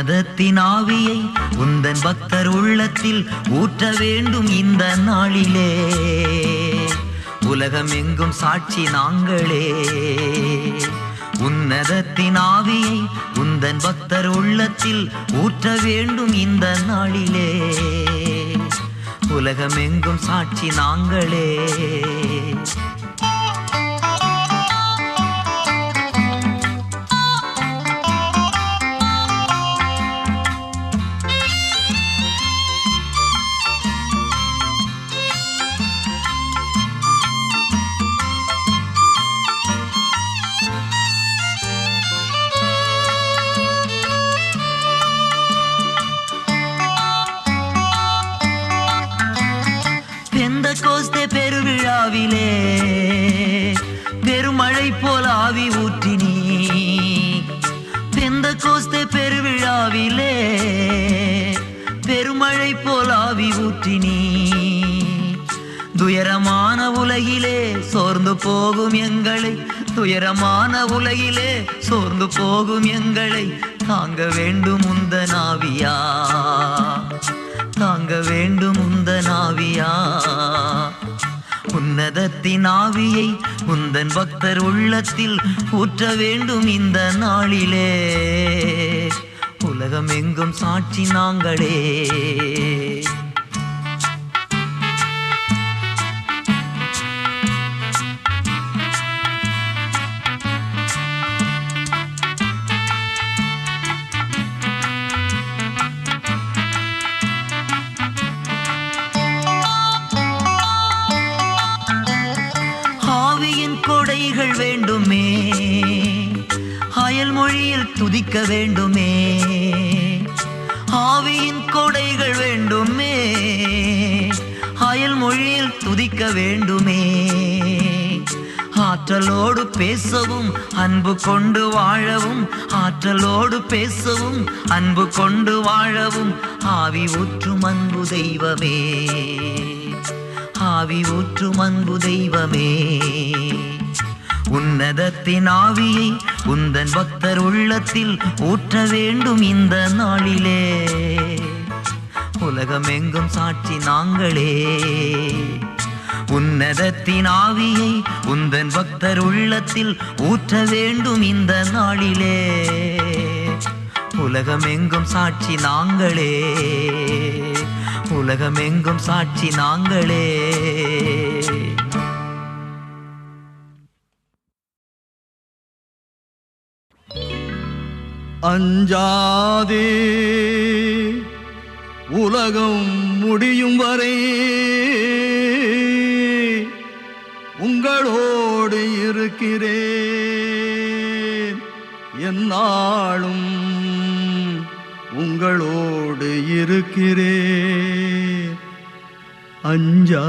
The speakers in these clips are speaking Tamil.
உன்னதத்தின் ஆவியை உந்தன் பக்தர் உள்ளத்தில் ஊற்ற வேண்டும் இந்த நாளிலே. உலகம் எங்கும் சாட்சி நாங்களே. உன்னதத்தின் ஆவியை உந்தன் பக்தர் உள்ளத்தில் ஊற்ற வேண்டும் இந்த நாளிலே. உலகம் எங்கும் சாட்சி நாங்களே. பெந்தகோஸ்தே பெருவிழாவிலே பெருமழை போல் ஆவி ஊற்றினீ. பெந்தகோஸ்தே பெருவிழாவிலே பெருமழை போல் ஆவி ஊற்றினீ. துயரமான உலகிலே சோர்ந்து போகும் எங்களை, துயரமான உலகிலே சோர்ந்து போகும் எங்களை தாங்க வேண்டும் உந்தன் ஆவியா, தாங்க வேண்டும் உந்தன் ஆவியா. உன்னதத்தின் ஆவியை உந்தன் பக்தர் உள்ளத்தில் ஊற்ற வேண்டும் இந்த நாளிலே. உலகம் எங்கும் சாட்சி நாங்களே. கொடைகள் வேண்டுமே, அயல் மொழியில் துதிக்க வேண்டுமே. ஆவியின் கொடைகள் வேண்டுமே, அயல் மொழியில் துதிக்க வேண்டுமே. ஆற்றலோடு பேசவும் அன்பு கொண்டு வாழவும், ஆற்றலோடு பேசவும் அன்பு கொண்டு வாழவும் ஆவி ஊற்றும் அன்பு தெய்வமே, ஆவி ஊற்றும் அன்பு தெய்வமே. உன்னதத்தின் ஆவியை உந்தன் பக்தர் உள்ளத்தில் ஊற்ற வேண்டும் இந்த நாளிலே. உலகம் எங்கும் சாட்சி நாங்களே. உன்னதத்தின் ஆவியை உந்தன் பக்தர் உள்ளத்தில் ஊற்ற வேண்டும் இந்த நாளிலே. உலகம் எங்கும் சாட்சி நாங்களே. உலகம் எங்கும் சாட்சி நாங்களே. அஞ்சாதே, உலகம் முடியும் வரை உங்களோடு இருக்கிறேன். என்னாலும் உங்களோடு இருக்கிறேன். அஞ்சாதே.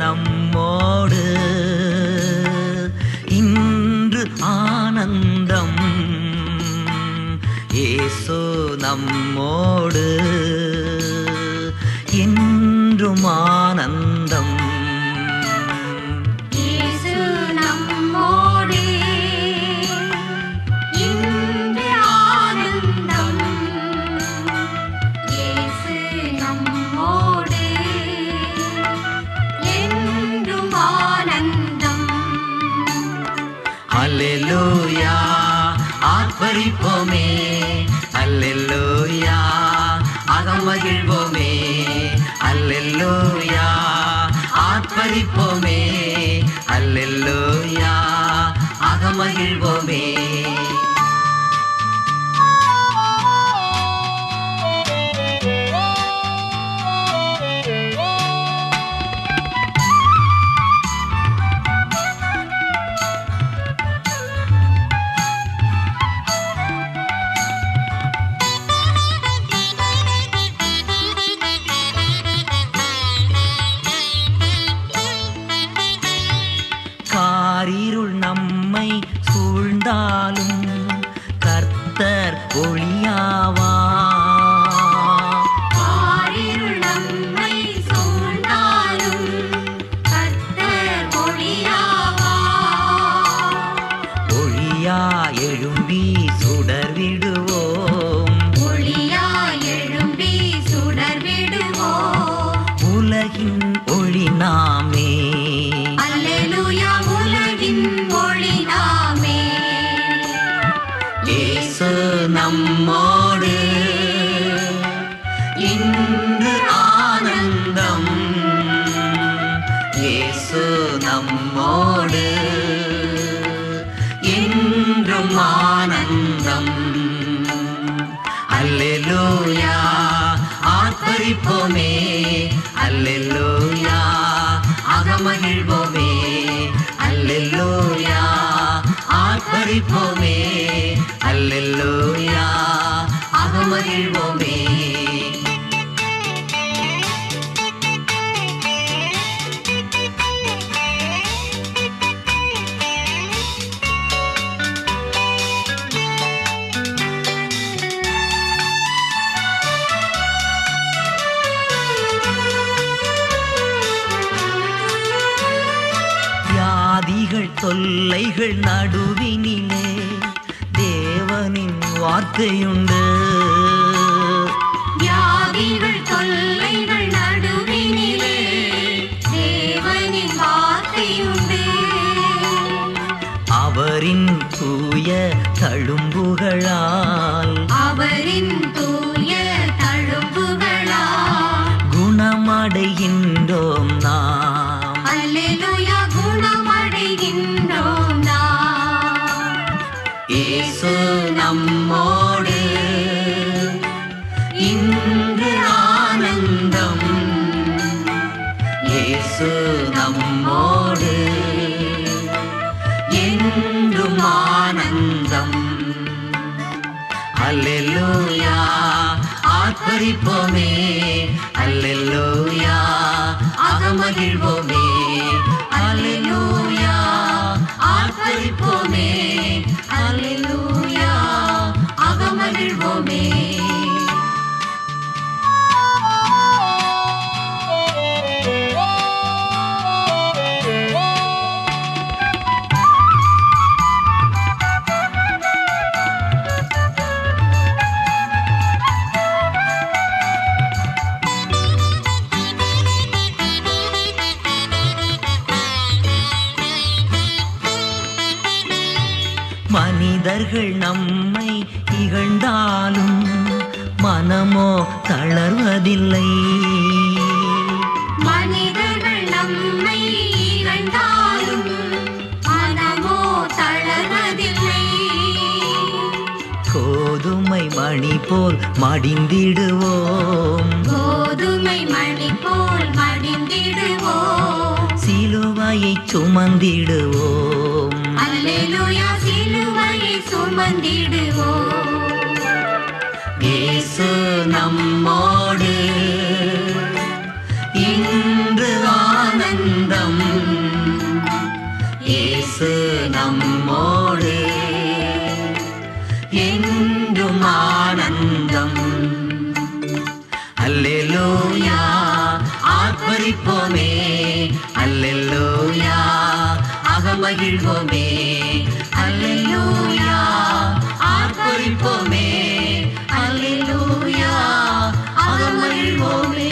நம்மோடு இன்று ஆனந்தம். இயேசு நம்மோடு என்றும் ஆனந்தம். இயேசு நம்மோடு இன்று ஆனந்தம். இயேசு நம்மோடு அல்லேலூயா ஆர்ப்பரிப்போமே, அல்லேலூயா அகமகிழ்வோமே. அல்லேலூயா ஆர்ப்பரிப்போமே, அல்லேலூயா அகமகிழ்வோமே. இயேசு நம்மோடு என்றும் ஆனந்தம். அல்லேலூயா ஆர்ப்பரிப்போமே, அல்லேலூயா அகமகிழ்வோமே, அல்லேலூயா ஆர்ப்பரிப்போமே, அல்லேலூயா அகமகிழ்வோமே. தொல்லைகள் நடுவினிலே தேவனின் வார்த்தையுண்டு. வியாதிகள் தொல்லைகள் நடுவினிலே தேவனின் வார்த்தையுண்டு. அவரின் தூய தழும்புகளால், அவரின் தூய தழும்புகளால் குணமடைகின்றோம் நாம். அல்லேலூயா குணமடைகின்றோம் நாம். இயேசு நம்மோடு இன்று ஆனந்தம். இயேசு நம்மோடு என்றும் ஆனந்தம். அல்லேலூயா ஆர்ப்பரிப்போமே, அல்லேலூயா அகமகிழ்வோமே, அல்லேலூயா ஆர்ப்பரிப்போமே, அல்லேலூயா அகமகிழ்வோமே. மனிதர்கள் நம்மை இகழ்ந்தாலும் மனமோ தளர்வதில்லை. மனிதர்கள் நம்மை இகழ்ந்தாலும் மனமோ தளர்வதில்லை. கோதுமை மணி போல் மடிந்திடுவோம், கோதுமை மணி போல் மடிந்திடுவோம். சிலுவையை சுமந்திடுவோம். அல்லேலூயா சிலுவையை சுமந்திடுவோம். இயேசு நம்மோடு இன்று ஆனந்தம். இயேசு நம்மோடு என்றும் ஆனந்தம். அல்லேலூயா ஆர்ப்பரிப்போமே, அல்லேலூயா அகமகிழ்வோமே, அல்லேலூயா ஆர்ப்பரிப்போமே, அல்லேலூயா அகமகிழ்வோமே.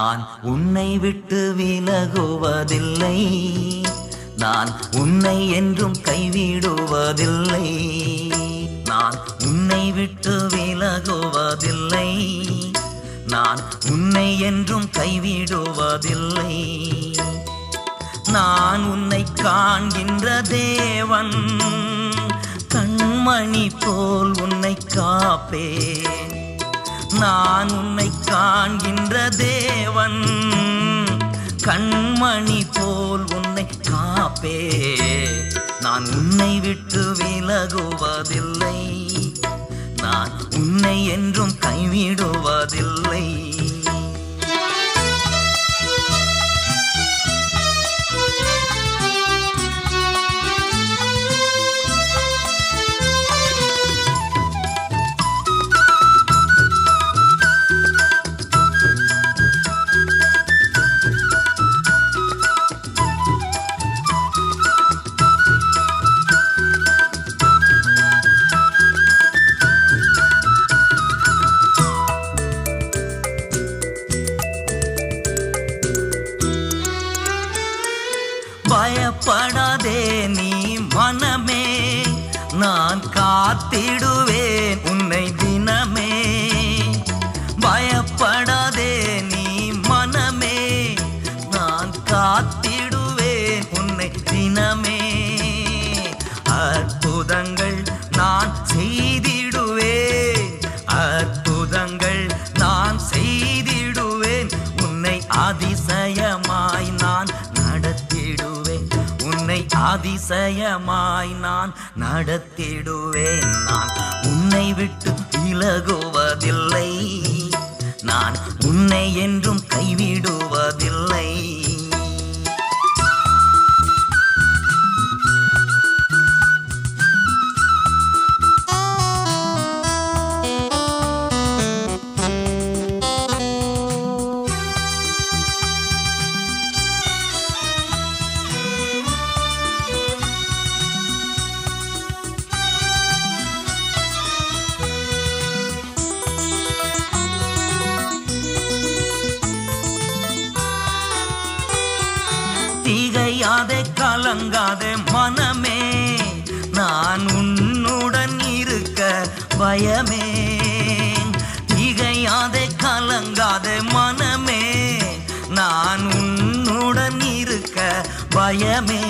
நான் உன்னை விட்டு விலகுவதில்லை, நான் உன்னை என்றும் கைவிடுவதில்லை. நான் உன்னை விட்டு விலகுவதில்லை, நான் உன்னை என்றும் கைவிடுவதில்லை. நான் உன்னை காண்கின்ற தேவன், கண்மணி போல் உன்னை காப்பேன். நான் உன்னை காண்கின்ற தேவன், கண்மணி போல் உன்னை காப்பேன். நான் உன்னை விட்டு விலகுவதில்லை, நான் உன்னை என்றும் கைவிடுவதில்லை. பயப்படாதே நீ மனமே, நான் காத்திடுவேன் உன்னை தினமே. பயப்படாதே நீ மனமே, நான் காத்திடுவேன் உன்னை தினமே. அற்புதங்கள் நான் செய்திடுவேன், அற்புதங்கள் நான் செய்திடுவேன். உன்னை அதிசயமாய் நான் நடத்திடுவேன், உன்னை அதிசயமாய் நான் நடத்திடுவேன். நான் உன்னை விட்டு விலகுவதில்லை, நான் உன்னை என்றும் கைவிடுவதில்லை. திகையாதே கலங்காதே மனமே, நான் உன்னுடன் இருக்க பயமே. திகையாதே கலங்காதே மனமே, நான் உன்னுடன் இருக்க பயமே.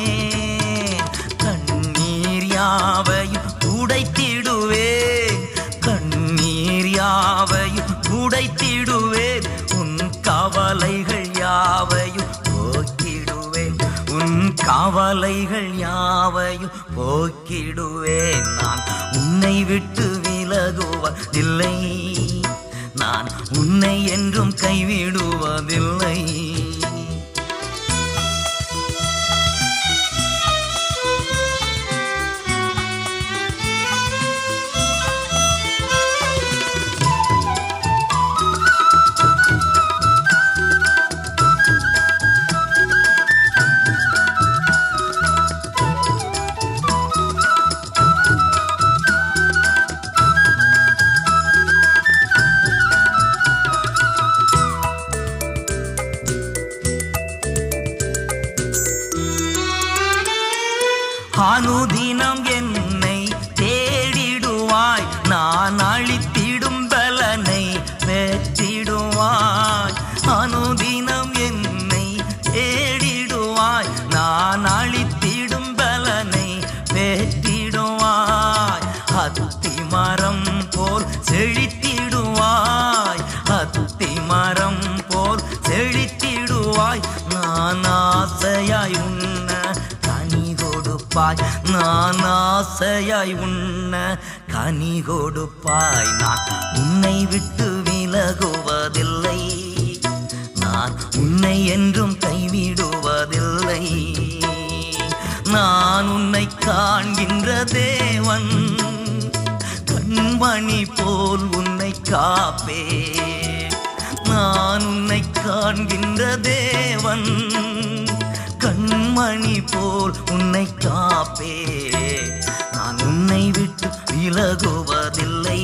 கண்ணீர் யாவையும் துடைத்திடுவேன், கண்ணீர் யாவையும் துடைத்திடுவேன். உன் கவலைகள் யாவையும் போக்கிடுவேன், உன் கவலைகள் யாவையும் போக்கிடுவேன். நான் உன்னை விட்டு விலகுவதில்லை, நான் உன்னை என்றும் கைவிடுவதில்லை. அனுதினம் என்னை தேடிடுவாய், நான் அழித்திடும் பலனை பெற்றிடுவாய். அனுதினம் என்னை தேடிடுவாய், நான் அழித்திடும் பலனை பெற்றிடுவாய். அத்தி மரம் போல் செழித்திடுவாய், அத்தி மரம் போல் செழித்திடுவாய். நான் ஆசையாய் உன்ன கனி கொடுப்பாய், நான் ஆசையாய் உன்ன கனி கொடுப்பாய். நான் உன்னை விட்டு விலகுவதில்லை, நான் உன்னை என்றும் கைவிடுவதில்லை. நான் உன்னை காண்கின்ற தேவன், கண்மணி போல் உன்னை காப்பேன். நான் உன்னை காண்கின்ற தேவன், கண்மணி போல் உன்னை காப்பேன். நான் உன்னை விட்டு விலகுவதில்லை,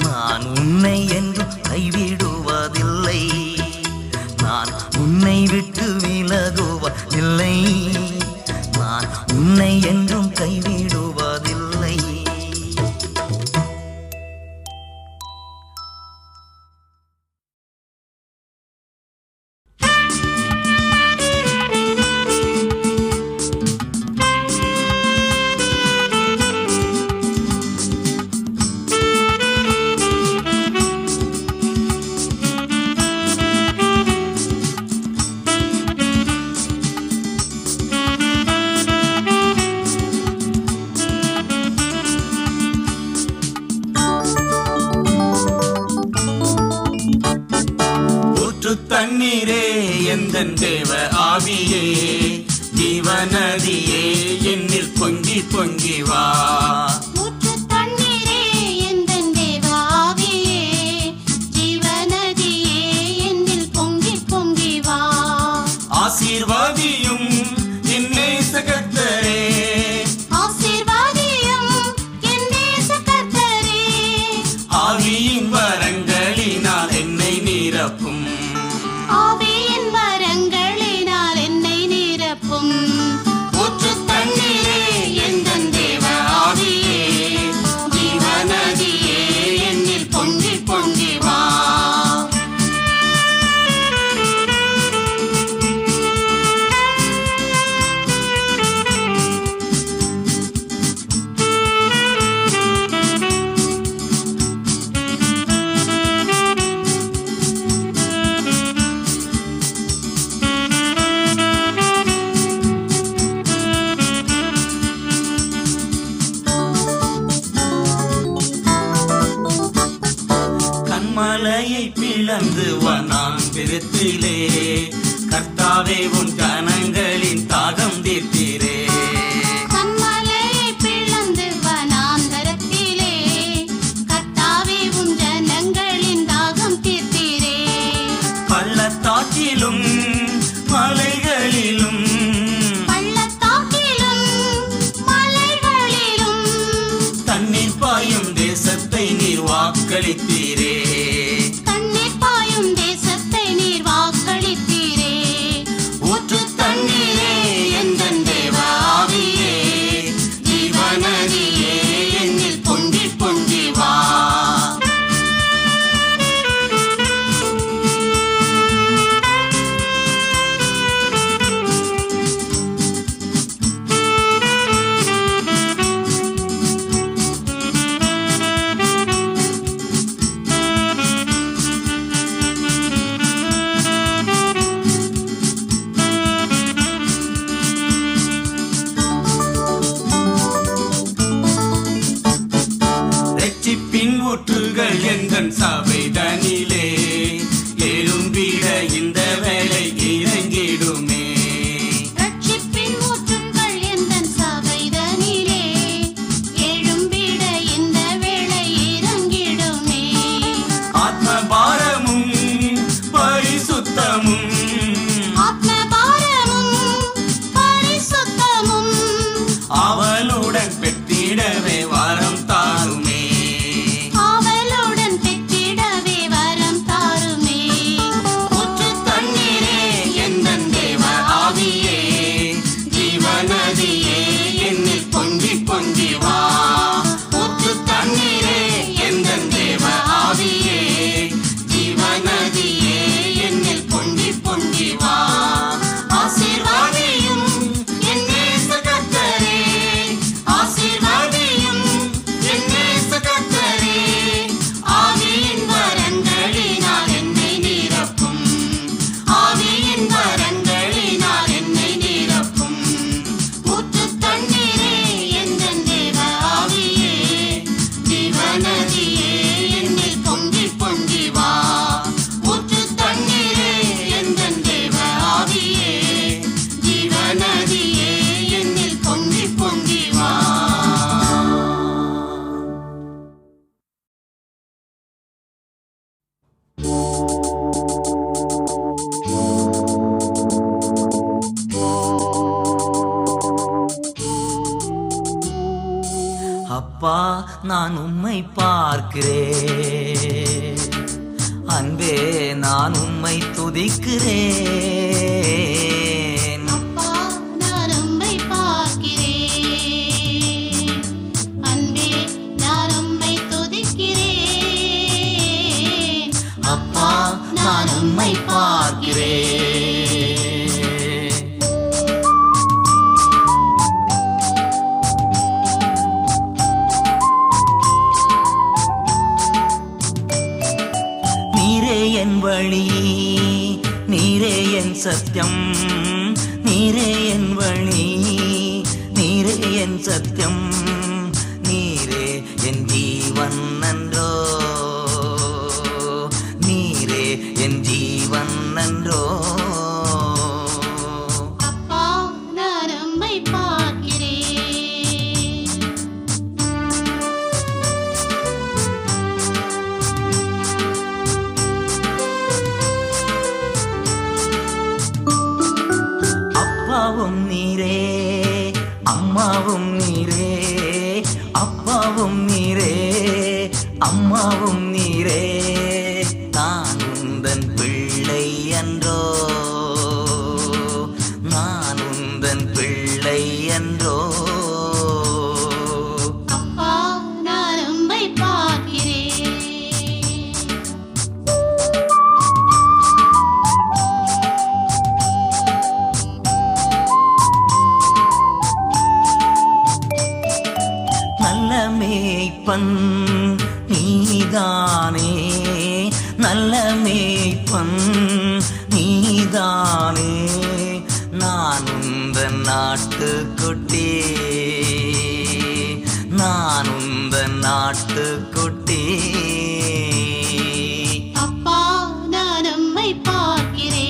நான் உன்னை என்றும் கைவிடுவதில்லை. என்னை விட்டு விலகுவதில்லை, நான் உன்னை என்றும் கைவிடுவதில்லை. தண்ணீரே எந்தன் தேவ ஆவியே, ஜீவநதியே என்னில் பொங்கி பொங்கி வா. ஊற்று தண்ணீரே எந்தன் தேவ ஆவியே, ஜீவநதியே என்னில் பொங்கி பொங்கி வா. ஆசீர்வாதியும் என் நேச கர்த்தரே, ஆசீர்வாதியும் என் நேச கர்த்தரே, ஆவியின் வரங்களினால் என்னை நிரப்பும். ஆவியின் வரங்களினால் என்னை நிரப்பும். ஊற்று தண்ணீரே எந்தன் தேவ ஆவியே, ஜீவநதியே என்னில் பொங்கி பொங்கி வா. மலையை பிளந்து வனாந்திரத்திலே, கர்த்தாவே உன் கனங்களின் தாகம் தீர்த்தீரே. கன்மலையை பிளந்து வனாந்தரத்திலே, கர்த்தாவே உன் ஜனங்களின் தாகம் தீர்த்தீரே. பள்ளத்தாக்கிலும் மலைகளிலும், பள்ளத்தாக்கிலும் மலைகளிலும், தண்ணீர் பாயும் தேசத்தை நீர் வாக்களித்தீரே. தண்ணீர் பாயும் தேசத்தை நீர் வாக்களித்தீரே. ஊற்று தண்ணீரே எந்தன் தேவ ஆவியே, ஜீவநதியே என்னில் பொங்கி பொங்கி வா. ரட்சிப்பின் ஊற்றுகள் எந்தன் சபைதனிலே, எழும்பிட இந்த வேளை இறங்கிடுமே. ரட்சிப்பின் ஊற்றுங்கள் எந்தன் சபைதனிலே, எழும்பிட இந்த வேளை இறங்கிடுமே. ஆத்மபாரமும் பரிசுத்தமும், ஆத்மபாரமும் பரிசுத்தமும், அவளுடன் பெற்றிடவே வரம் தாருமே. ஆவலுடன் பெற்றிடவே வரம் தாருமே. ஊற்று தண்ணீரே எந்தன் தேவ ஆவியே, ஜீவநதியே என்னில் பொங்கி பொங்கி வா. ஊற்று தண்ணீரே எந்தன் தேவ ஆவியே, ஜீவநதியே என்னில் பொங்கி பொங்கி வா. ஆசீர்வாதியும் என் நேச கர்த்தரே, ஆசீர்வாதியும் என் நேச கர்த்தரே, ஆவியின் வரங்களினால் என்னை நிரப்பும். ஆவியின் வரங்களினால் என்னை நிரப்பும். ஊற்று தண்ணீரே எந்தன் தேவ ஆவியே, ஜீவநதியே என்னில் பொங்கி பொங்கி வா. ஊற்று தண்ணீரே எந்தன் தேவ ஆவியே, ஜீவநதியே என்னில் பொங்கி பொங்கி வா. அப்பா நான் உம்மை பார்க்கிறேன், அன்பே நான் உம்மை துதிக்கிறேன். அப்பா நான் உம்மை பார்க்கிறேன். அன்பே நான் உம்மை துதிக்கிறேன். அப்பா நான் உம்மை பார்க்கிறேன். நீரே என் வழி, நீரே என் சத்தியம், நீரே என் வழி, நீரே என் சத்தியம், நீரே என் ஜீவன் நன்றோ, நீரே என் ஜீவன் நன்றோ. அப்பா நான் உம்மை பார்க்கிறேன். அப்பாவும் நீரே, அம்மாவும் நீரே, அப்பாவும் நீரே, அம்மாவும் நீரே, நான் உந்தன் பிள்ளை அன்றோ, நான் உந்தன் பிள்ளை அன்றோ. அப்பா நான் உம்மை பார்க்கிறேன். நல்ல மேய்ப்பன் நீதானே, நல்ல மேய்ப்பன் நீதானே, நான் உந்தன் நாட்டுக்குட்டி, நான் உந்தன் நாட்டுக்குட்டி. அப்பா நான் உம்மை பார்க்கிறேன்.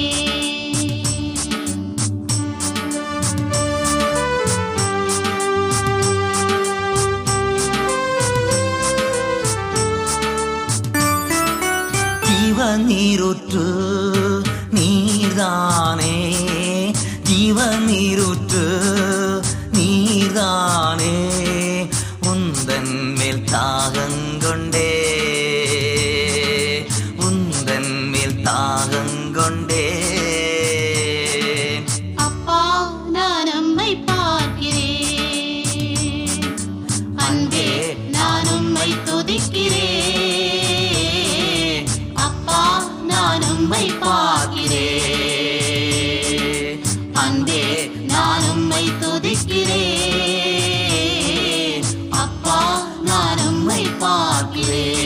ஜீவநீருற்று நீர்தானே, ஜீவநீருற்று நீர்தானே, உந்தன் மேல் தாகங்கொண்டே, உந்தன் மேல் தாகங்கொண்டே. அப்பா நான் உம்மை பார்க்கிறேன். அன்பே நான் உம்மை துதிக்கிறேன். அப்பா நான் உம்மை பார்க்கிறேன். அன்பே நான் உம்மை துதிக்கிறேன். அப்பா நான் உம்மை பார்க்கிறேன்.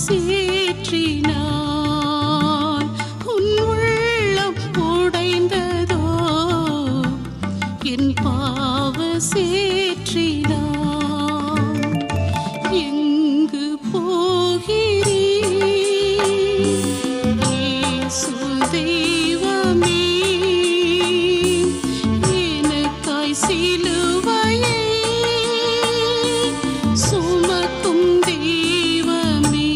சேற்றினால் உன் உள்ளம் உடைந்ததோ என் பாவ சேற்றினால் எங்கு போகிறீர் இயேசு தெய்வமே எனக்காய் சிலுவையை சுமக்கும் தெய்வமே.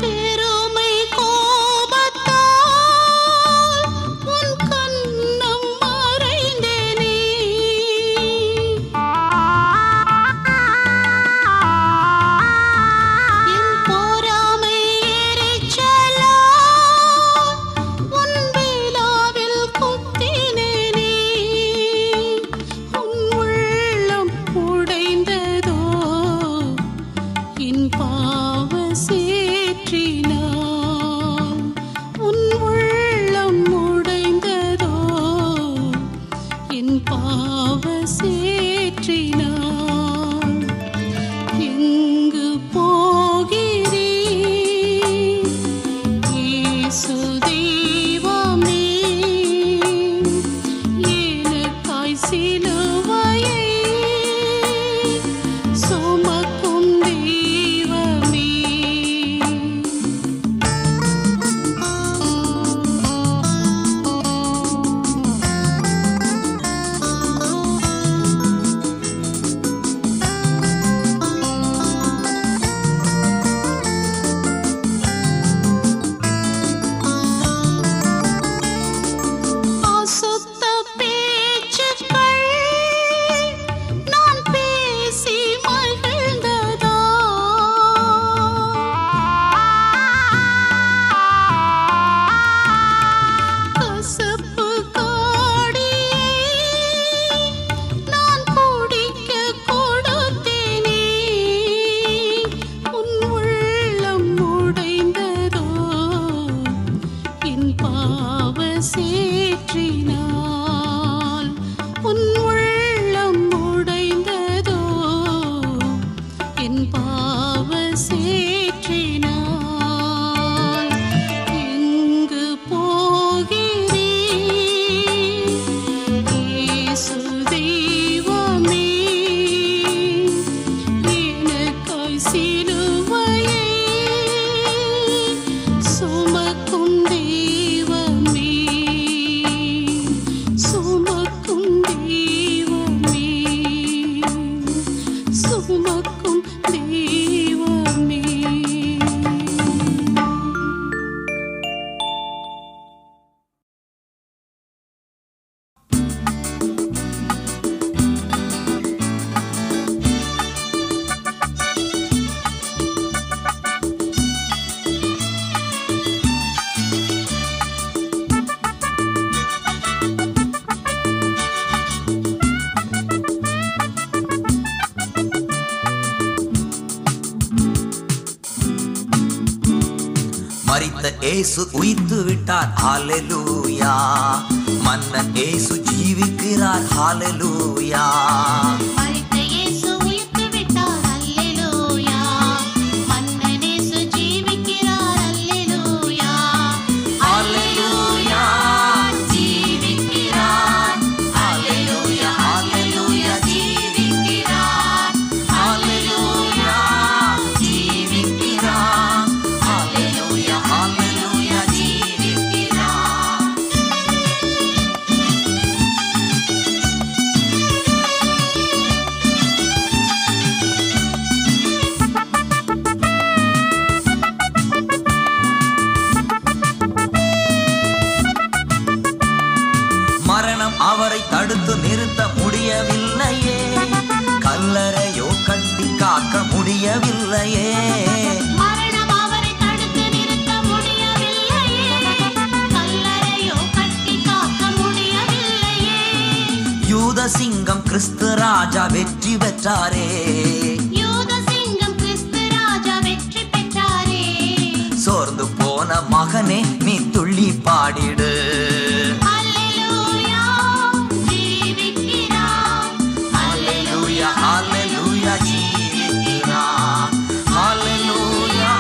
பெருமை கோபத்தால் உன் கன்னம் மறைந்தேனே என் பொறாமை எரிச்சலால் உன் விலாவில் குத்தினேனே உன் உள்ளம் உடைந்ததோ என் பாவ சேற்றினால் உன் உள்ளம் உடைந்ததோ என் பாவ சேற்றினால் எங்கு போகிறீர் இயேசு தெய்வமே எனக்காய் சிலுவையை சுமக்கும் தெய்வமே. அசுத்த பேச்சுக்கள் நான் பேசி மகிழ்ந்ததா கசப்பு காடியை நான் குடிக்க கொடுத்தேனே உன் உள்ளம் உடைந்ததோ என் பாவ சேற்றினால் உன் உள்ளம் உடைந்ததோ என் பாவ சேற்றினால் எங்கு போகிறீர் இயேசு தெய்வமே எனக்காய் சிலுவையை சுமக்கும் தெய்வமே சுமக்கும் தெய்வமே சுமக்கும் தெய்வமே. மரித்த இயேசு உயிர்த்து விட்டார், ஹalleluya. மன்னன் இயேசு ஜீவிக்கிறார், ஹalleluya. மரித்த இயேசு உயிர்த்து விட்டார், அல்லேலூயா. மன்னன் இயேசு ஜீவிக்கிறார், அல்லேலூயா. அல்லேலூயா ஜீவிக்கிறார், அல்லேலூயா அல்லேலூயா ஜீவிக்கிறார், அல்லேலூயா ஜீவிக்கிறார், அல்லேலூயா அல்லேலூயா ஜீவிக்கிறார். மரணம் அவரை தடுத்து நிறுத்த முடியவில்லையே, கல்லறையோ கட்டி காக்க முடியவில்லையே. மரணம் அவரை தடுத்து நிறுத்த முடியவில்லையே, கல்லறையோ கட்டி காக்க முடியவில்லையே. யூத சிங்கம் கிறிஸ்து ராஜா வெற்றி பெற்றாரே. யூத சிங்கம் கிறிஸ்து ராஜா வெற்றி பெற்றாரே. சோர்ந்து போன மகனே நீ துள்ளி பாடிடு. அல்லேலூயா ஜீவிக்கிறார். அல்லேலூயா அல்லேலூயா ஜீவிக்கிறார். அல்லேலூயா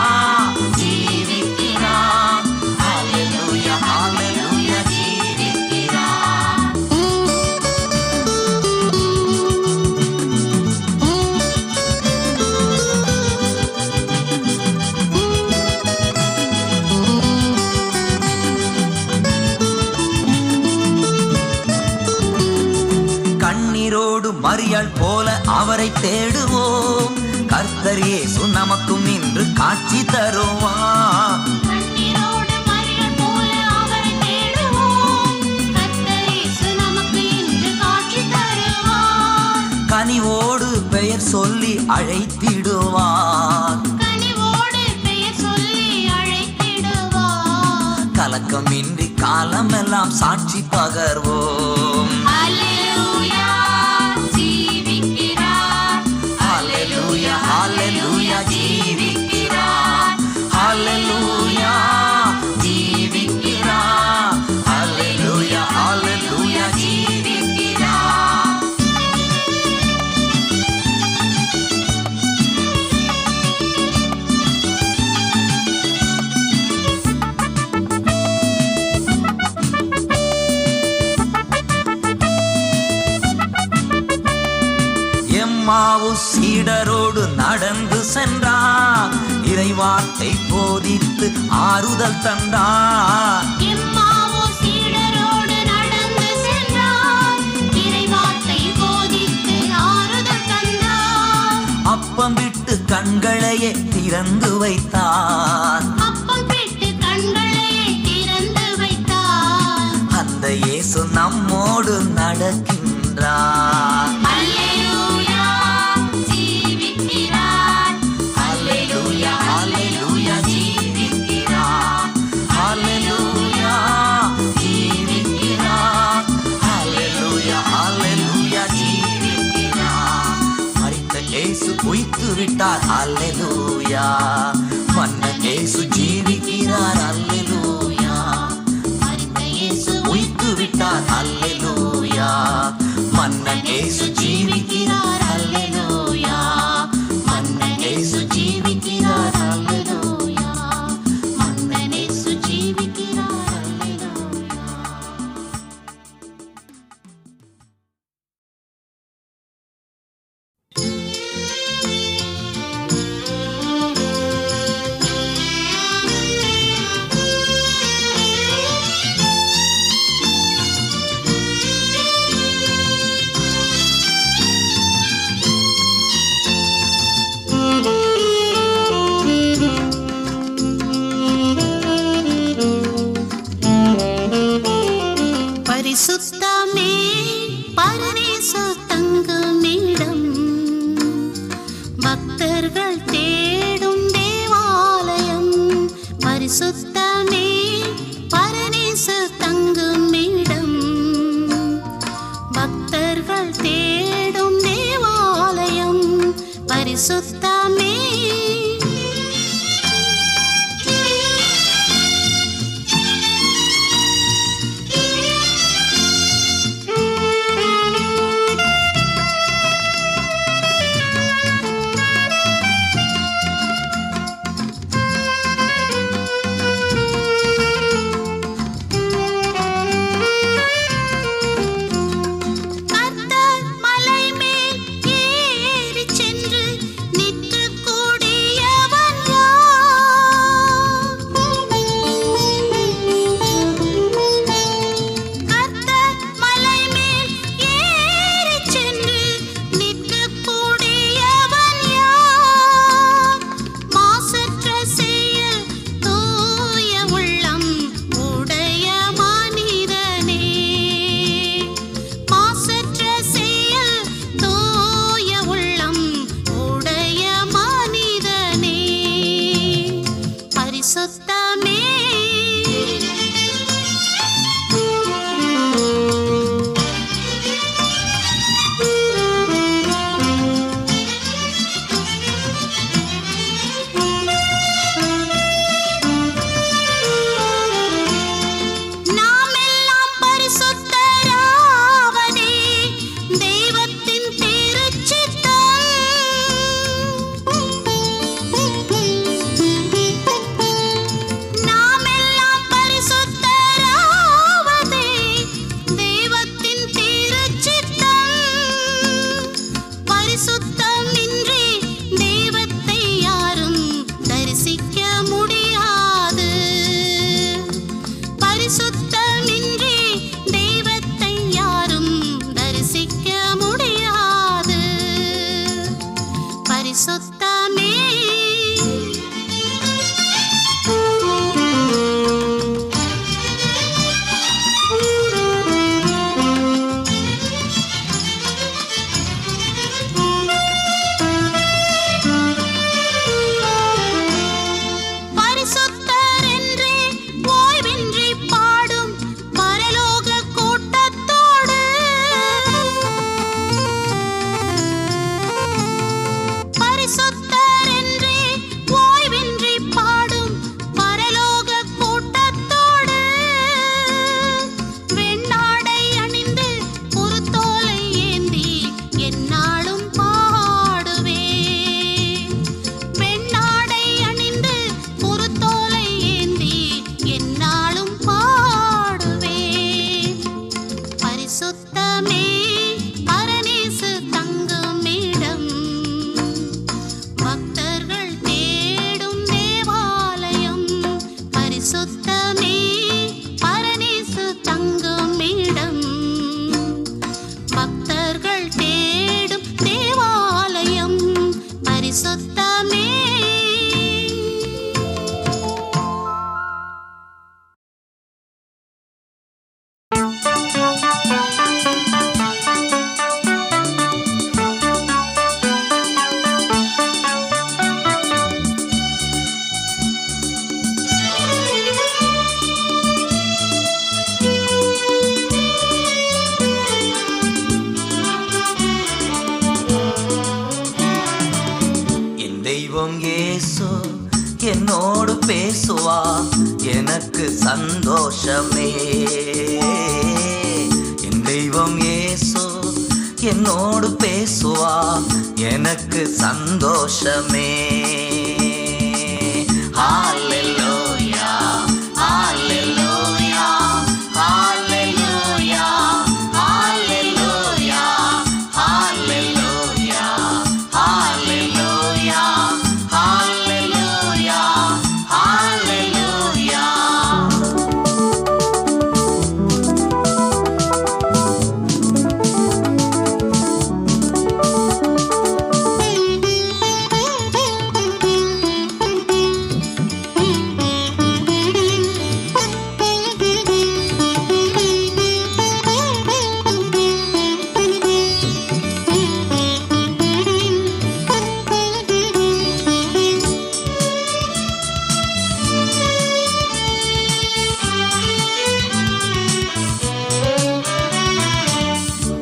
ஜீவிக்கிறார். அல்லேலூயா அல்லேலூயா ஜீவிக்கிறார். கண்ணீரோடு மரியாள் போல அவரை தேடுவோம். கர்த்தர் இயேசு நமக்கும் இன்று காட்சி தருவார். கண்ணீரோடு மரியாள் போல அவரை தேடுவோம். கர்த்தர் இயேசு நமக்கு இன்று காட்சி தருவார். கனிவோடு பெயர் சொல்லி அழைத்திடுவார். கனிவோடு பெயர் சொல்லி அழைத்திடுவார். கலக்கமின்றி காலமெல்லாம் சாட்சி பகர்வோம். அல்லேலூயா ஜீவிக்கிறார். அல்லேலூயா அல்லேலூயா ஜீவிக்கிறார். அல்லேலூயா ஜீவிக்கிறார். அல்லேலூயா அல்லேலூயா ஜீவிக்கிறார். எம்மாவு சீடரோடு நடந்து சென்றார். இறைவார்த்தை போதித்து ஆறுதல் தந்தார். எம்மாவூர் சீடரோடு நடந்து சென்றார். இறைவார்த்தை போதித்து ஆறுதல் தந்தார். அப்பம் விட்டு கண்களையே திறந்து வைத்தார். அப்பம் பிட்டு கண்களை திறந்து வைத்தார். அந்த இயேசு நம்மோடு நடக்கின்றார். அல்லேலூயா ஜீவிக்கிறார். அல்லேலூயா அல்லேலூயா ஜீவிக்கிறார். அல்லேலூயா ஜீவிக்கிறார். அல்லேலூயா அல்லேலூயா ஜீவிக்கிறார். மரித்த இயேசு உயிர்த்து விட்டார். அல்லேலூயா. மன்னன் இயேசு ஜீவிக்கிறார். அல்லேலூயா. மரித்த இயேசு உயிர்த்து விட்டார். அல்லேலூயா. மன்னன் இயேசு ஜீவிக்கிறார். அல்லேலூயா. மன்னன் இயேசு ஜீவிக்கிறார். அல்லேலூயா. மன்னன் இயேசு ஜீவிக்கிறார். அல்லேலூயா. பரிசுத்தமே பரதேச தங்குமிடம். பக்தர்கள் தேடும் தேவாலயம். பரிசுத்தமே பரதேச தங்குமிடம். பக்தர்கள் தேடும் தேவாலயம். பரிசுத்தமே கர்த்தர் மலை மேல் ஏறிச் சென்று நித்திய பரிசுத்தமே பரிசுத்தர் என்றே ஓய்வின்றி பாடும் பரலோக கூட்டத்தோடு பரிசுத்தர் என்றே ஓய்வின்றி பாடும் பரலோக கூட்டத்தோடு வெண்ணாடை அணிந்து குருத்தோலை ஏந்தி எந்நாளும் பாடுவே வெண்ணாடை அணிந்து குருத்தோலை ஏந்தி எந்நாளும் பாடுவே பரிசுத்தமே பரநேசு தங்குமிடம் பக்தர்கள் தேடும் தேவாலயம் பரிசுத்தமே பரநேசு தங்குமிடம் பக்தர்கள் தேடும் தேவாலயம் பரிசுத்தமே என் தெய்வம் இயேசு என்னோடு பேசுவா எனக்கு சந்தோஷமே என் தெய்வம் இயேசு என்னோடு பேசுவா எனக்கு சந்தோஷமே ஹalleluya ஹalleluya ஹalleluya ஹalleluya ஹalleluya ஹalleluya ஹalleluya ஹalleluya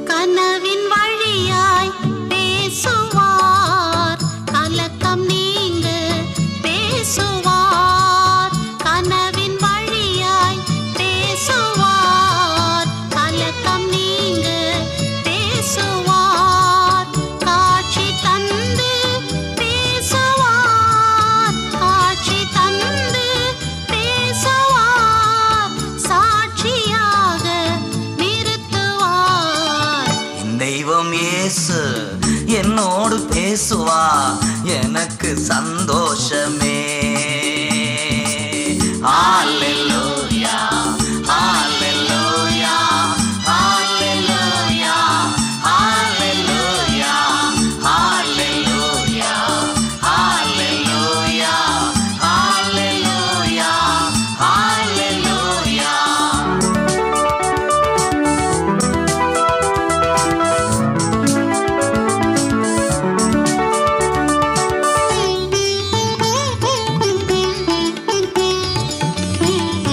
கனவின் வழியாய் பேசுவார் கலக்கம் நீங்க பேசுவார் கனவின் வழியாய் பேசுவார் கலக்கம் நீங்க பேசுவார் காட்சி தந்து பேசுவார் காட்சி தந்து பேசுவார் சாட்சியாக நிறுத்துவார் என் தெய்வம் இயேசு என்னோடு பேசுவா எனக்கு சந்தோஷமே ஹalleluya ஹalleluya ஹalleluya ஹalleluya ஹalleluya ஹalleluya ஹalleluya ஹalleluya Thank you.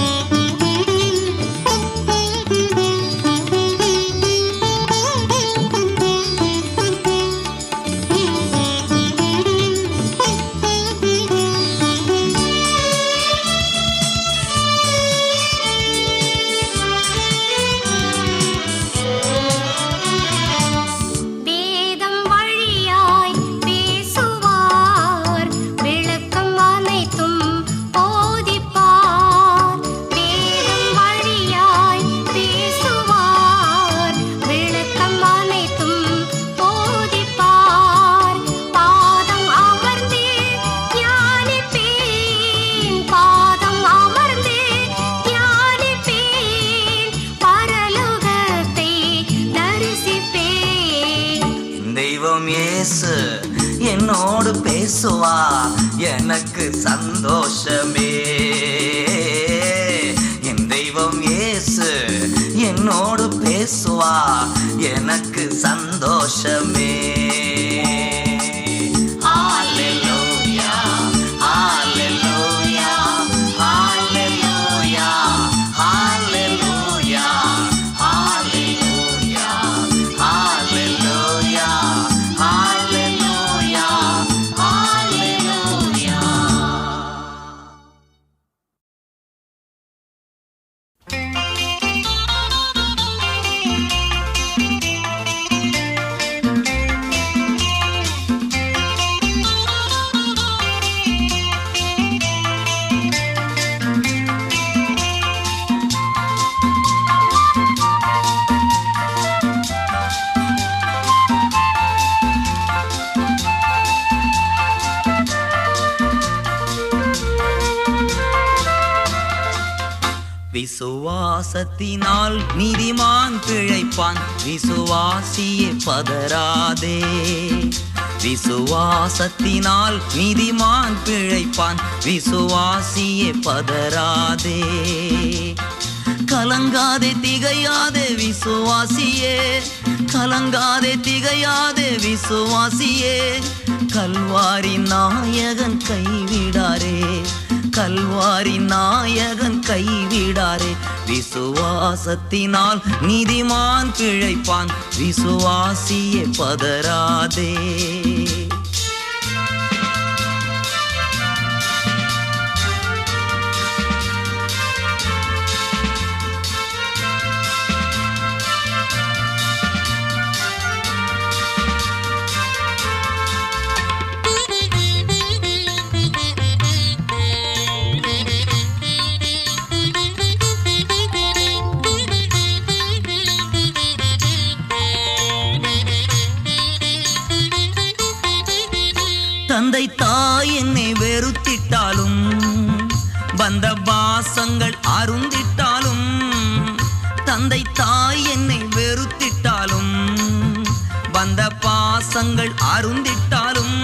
இயேசு என்னோடு பேசுவா எனக்கு சந்தோஷமே. என் தெய்வம் இயேசு என்னோடு பேசுவா எனக்கு சந்தோஷமே. விசுவாசத்தினால் நீதிமான் பிழைப்பான், விசுவாசியே பதறாதே. விசுவாசத்தினால் நீதிமான் பிழைப்பான், விசுவாசியே பதறாதே. கலங்காதே திகையாதே விசுவாசியே, கலங்காதே திகையாதே விசுவாசியே. கல்வாரி நாயகன் கைவிடாரே, கல்வாரி நாயகன் கைவிடாரே. விசுவாசத்தினால் நீதிமான் பிழைப்பான், விசுவாசியே பதறாதே. தந்தை தாய் என்னை வெறுத்திட்டாலும், பந்த பாசங்கள் அருந்திட்டாலும், தந்தை தாய் என்னை வெறுத்திட்டாலும், பந்த பாசங்கள் அருந்திட்டாலும்,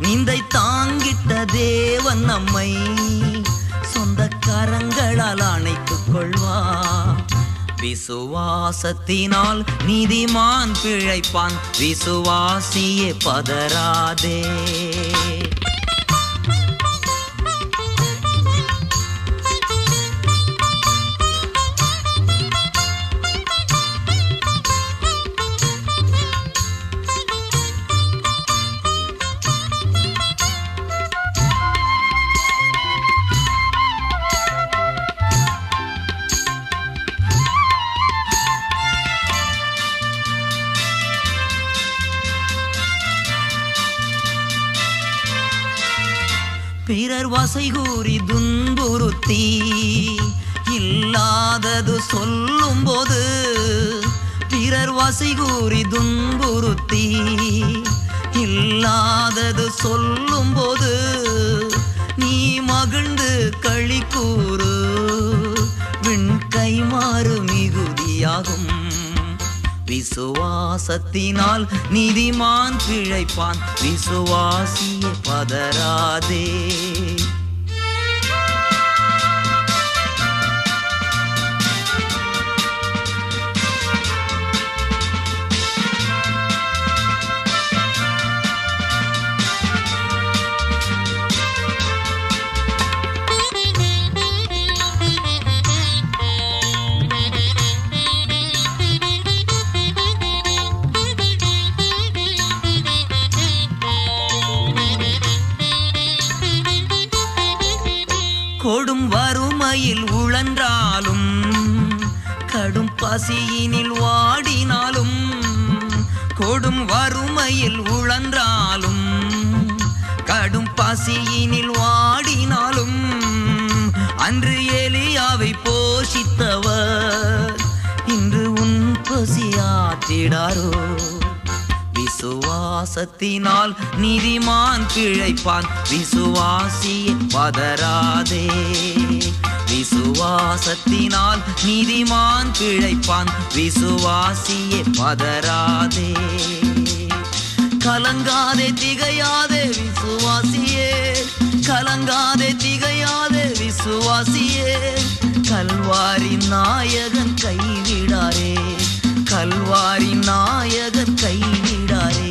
நிந்தை தாங்கிட்ட தேவன் நம்மை சொந்த கரங்களால் அணைத்துக் கொள்வார். விசுவாசத்தினால் நீதிமான் பிழைப்பான், விசுவாசியே பதறாதே. பிறர் வசை கூறி துன்புறுத்தி இல்லாதது சொல்லும் போது, பிறர் வசை கூறி துன்புறுத்தி இல்லாதது சொல்லும் போது, நீ மகிழ்ந்து களி கூறு, விண் கைமாறு மிகுதியாகும். விசுவாசத்தினால் நீதிமான் பிழைப்பான், விசுவாசியே பதறாதே. கொடும் வறுமையில் உழன்றாலும், கடும் பசியினில் வாடினாலும், கொடும் வறுமையில் உழன்றாலும், கடும் பசியினில் வாடினாலும், அன்று எலியாவை போஷித்தவர் இன்று உன் பசியாற்றிடாரோ. விசுவாசத்தினால் நீதிமான் பிழைப்பான், விசுவாசியே பதறாதே. விசுவாசத்தினால் நீதிமான் பிழைப்பான், விசுவாசியே பதறாதே. கலங்காதே திகையாதே விசுவாசியே, கலங்காதே திகையாதே விசுவாசியே. கல்வாரி நாயகன் கைவிடாரே, கல்வாரி நாயகன் கைவிடாரே.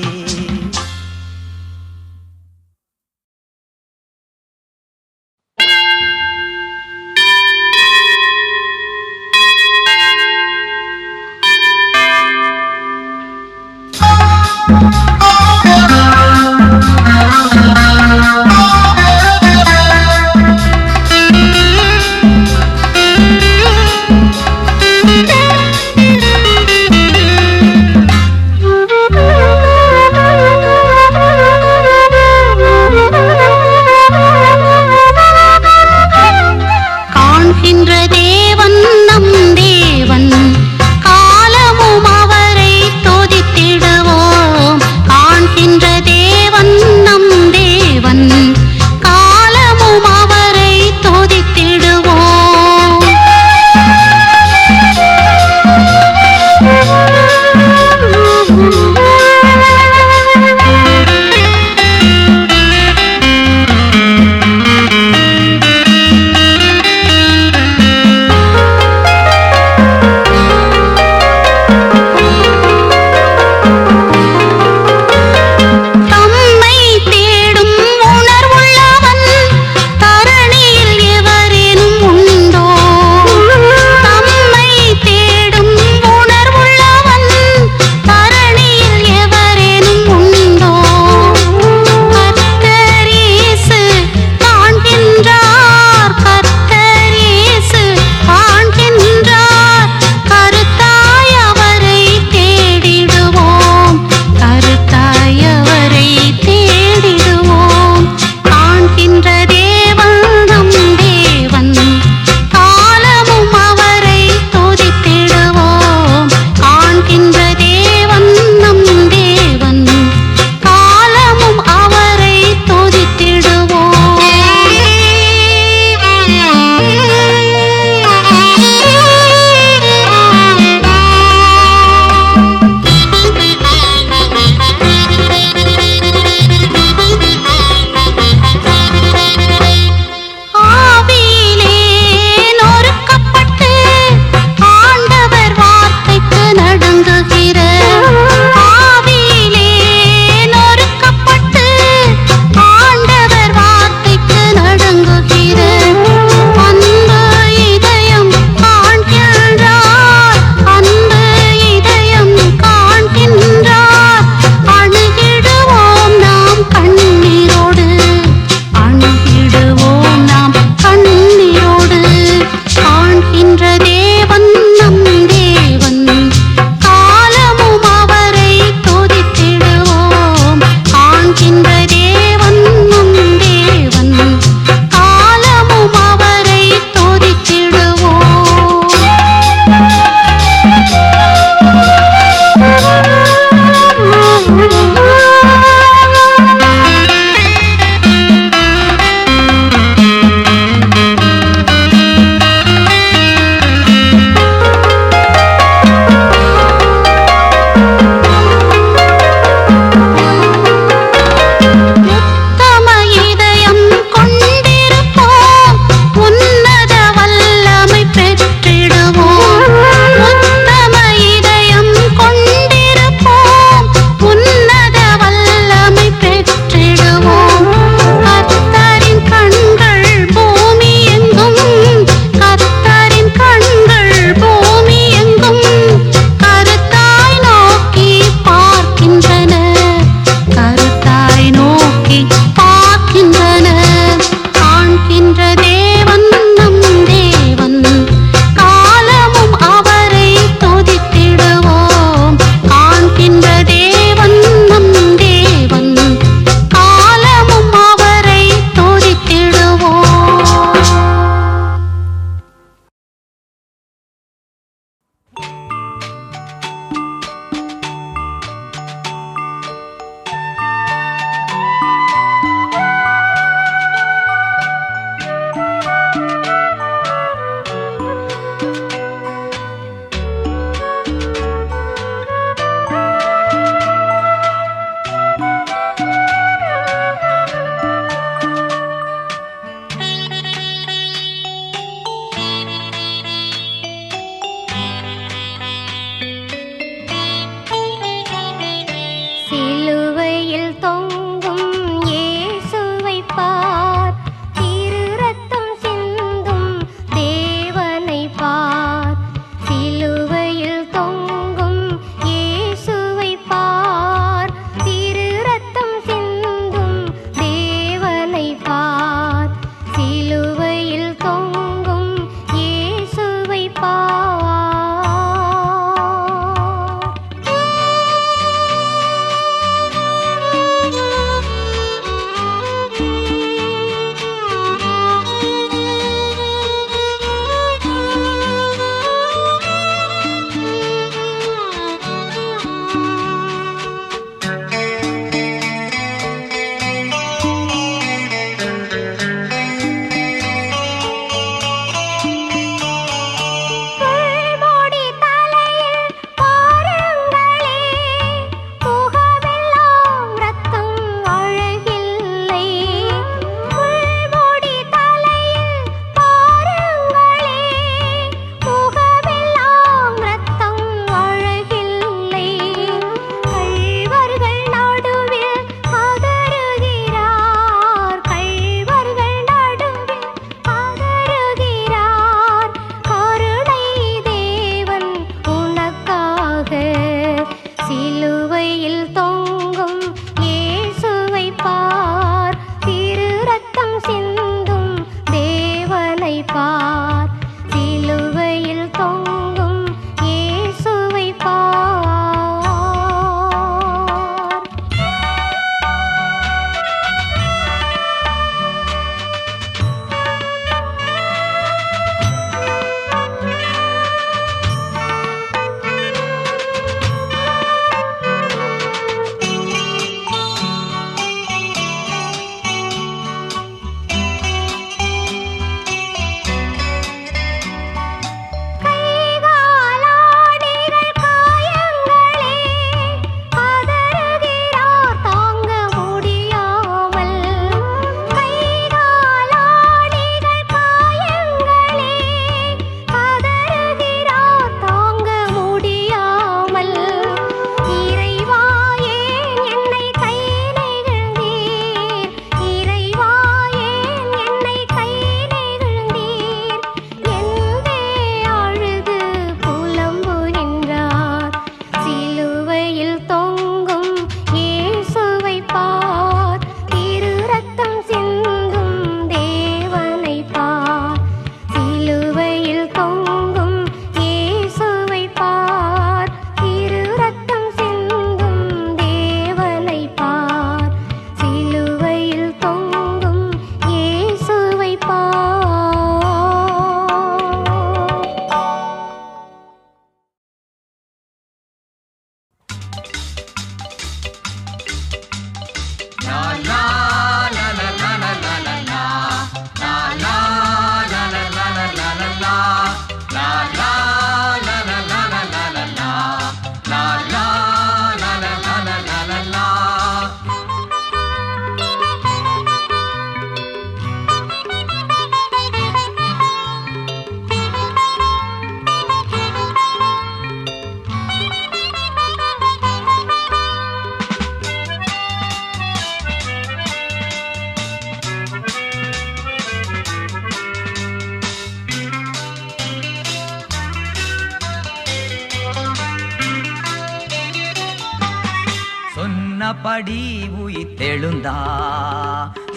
சொன்னபடி உயிர்த்தெழுந்தா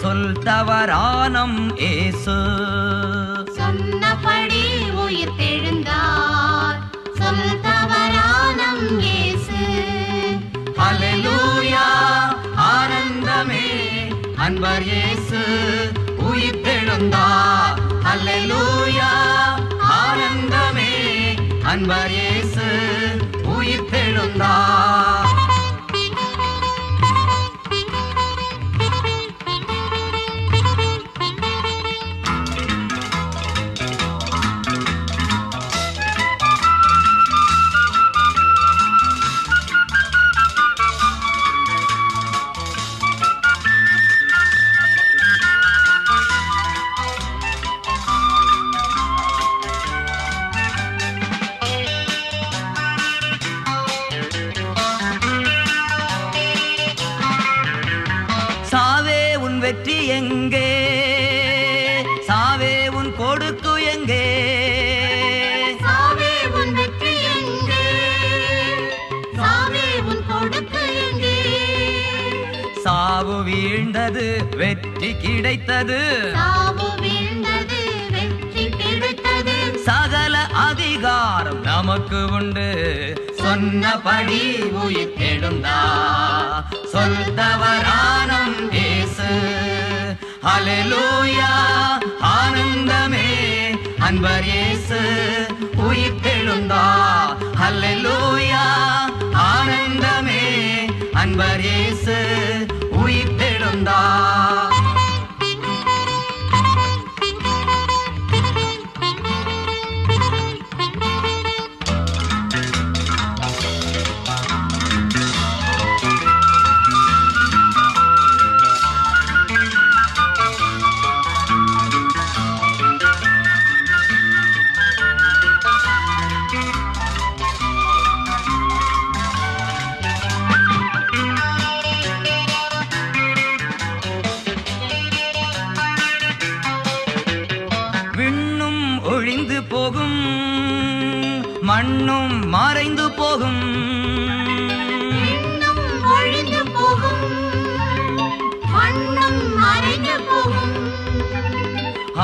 சொல் தவறானம் ஏசு சொன்னபடி உயிர்த்தெழுந்தார் சொல் தவறானம் இயேசு. ஹல்லேலூயா ஆனந்தமே அன்பர் இயேசு உயிர்த்தெழுந்தா. ஹல்லேலூயா ஆனந்தமே அன்பர் இயேசு உயிர்த்தெழுந்தா. சாவே உன் வெற்றி எங்கே, சாவே உன் கொடுக்கு எங்கே, சாவே உன் வெற்றி எங்கே, சாவே உன் கொடுக்கு எங்கே. சாவு வீழ்ந்தது வெற்றி கிடைத்தது, சாவு வீழ்ந்தது வெற்றி கிடைத்தது. சகல அதிகாரம் நமக்கு உண்டு சொன்னபடி உயிர்த்தெழுந்தா சொல் தவறானம் இயேசு. ஹல்லேலூயா ஆனந்தமே அன்பர் இயேசு உயிர்த்தெழுந்தா. ஹல்லேலூயா ஆனந்தமே அன்பர் இயேசு உயிர்த்தெழுந்தா. விண்ணும் ஒழிந்து போகும் மண்ணும் மறைந்து போகும், இன்னும் ஒழிந்து போகும் மண்ணும் மறைந்து போகும்.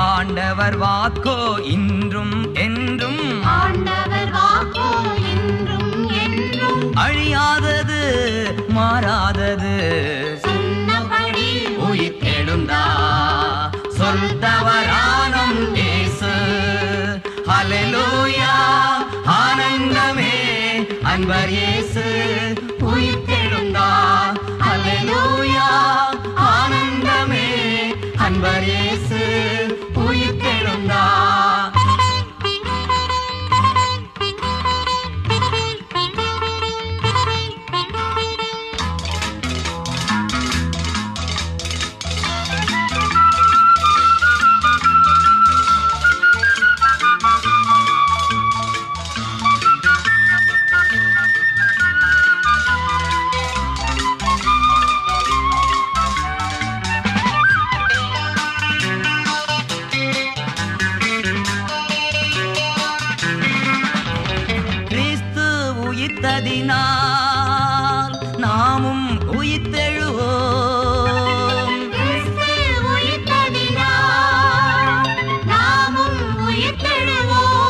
ஆண்டவர் வாக்கோ இன்றும் என்றும் ஆண்டவர் வாக்கோ என்றும் என்றும் அழியாதது மாறாதது சொன்னபடி உயிர்த்தெழுந்தா சொல் தவறானம் இயேசு. ஹல்லேலூயா ஆனந்தமே அன்பர் இயேசு உயிர்த்தெழுந்தா. ஹல்லேலூயா ஆனந்தமே அன்பர் இயேசு உயிர்த்தெழுந்தா. கிறிஸ்து உயிர்த்ததினால் நாமும் உயிர்த்தெழுவோம். கிறிஸ்து உயிர்த்ததினால் நாமும் உயிர்த்தெழுவோம்.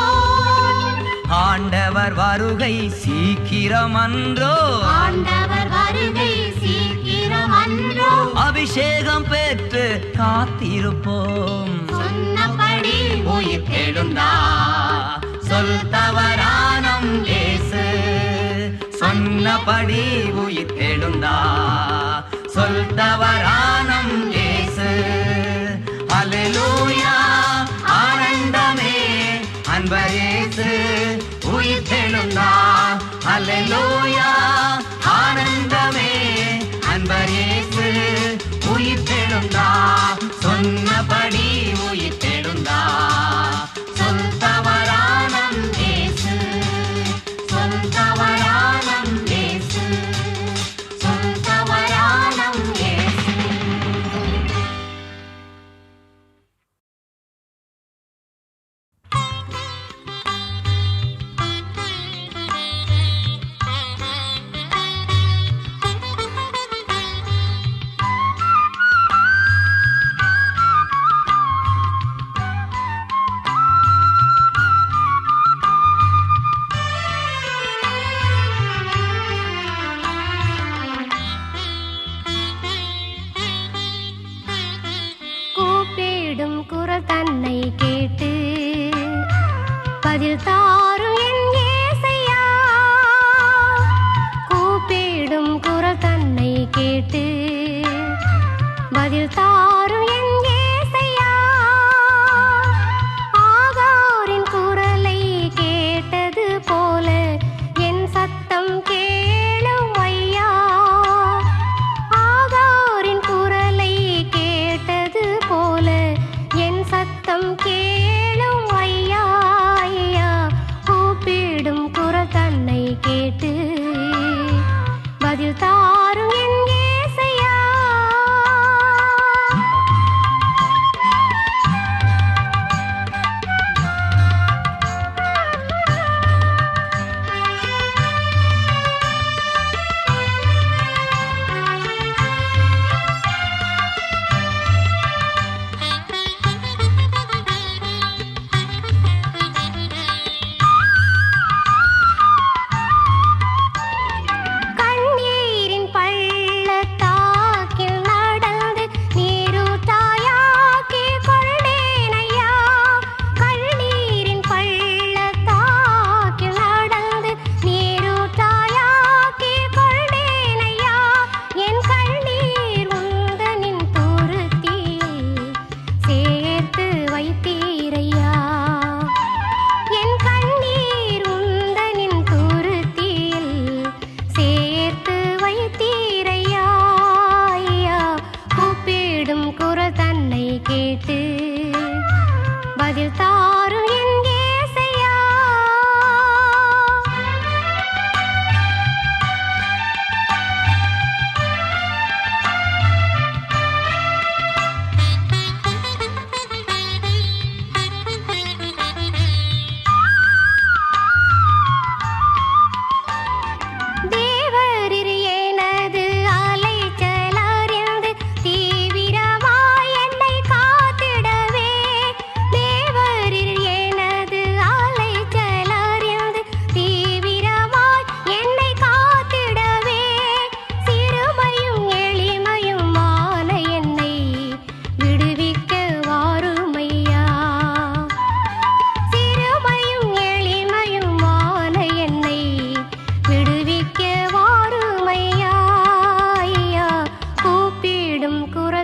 ஆண்டவர் வருகை சீக்கிரமன்றோ, ஆண்டவர் வருகை சீக்கிரம் அன்றோ. அபிஷேகம் பெற்று காத்திருப்போம். சொன்னபடி உயிர்த்தெழுந்தா சொல் தவறானம் இயேசு. சொன்னபடி உயிர்த்தெழுந்தா சொல் தவறானம் இயேசு. ஹல்லேலூயா ஆனந்தமே அன்பர் இயேசு உயிர்த்தெழுந்தா. ஹல்லேலூயா ஆனந்தமே அன்பர் இயேசு உயிர்த்தெழுந்தா. சொன்னபடி உயிர்த்தெழுந்தா சொல் தவறானம் இயேசு. சொல் தவறானம் இயேசு. சொல் தவறானம் இயேசு. பதில் தாரும் என் ஏசையா கூப்பிடும் குரல் தன்னை கேட்டு பதில் தாரும் என் ஏசையா ஆகாரின் குரலை கேட்டது போல என் சத்தம் கேளும் ஐயா ஆகாரின் குரலை கேட்டது போல என் சத்தம் கேளும் ஐயா ஐயா கூப்பிடும் குரல் தன்னை கேட்டு பதில் தாரும் என் ஏசையா கண்ணீரின் பள்ளத்தாக்கில் நடந்து நீரூற்றாயாக்கி கொண்டேனையா கண்ணீரின் பள்ளத்தாக்கில் நடந்து நீரூற்றாயாக்கி கொண்டேனையா என் கண்ணீர் உந்தனின் துருத்தியில் சேர்த்து வைத்தீரையா என் கண்ணீர் உந்தனின் துருத்தியில் சேர்த்து வைத்தீரையா ஐயா கூப்பிடும் குரல் தன்னை கேட்டு பதில் தாரும் என் ஏசையா தேவரீர் எனது அலைச்சலறிந்து தீவிரமாய் என்னை காத்திடவே தேவரீர் எனது அலைச்சலறிந்து தீவிரமாய் என்னை காத்திடவே சிறுமையும் எளிமையுமான என்னை விடுவிக்க வாருமையா சிறுமையும் எளிமையுமான என்னை விடுவிக்க வாருமையா ஐயா கூப்பிடும் குரல்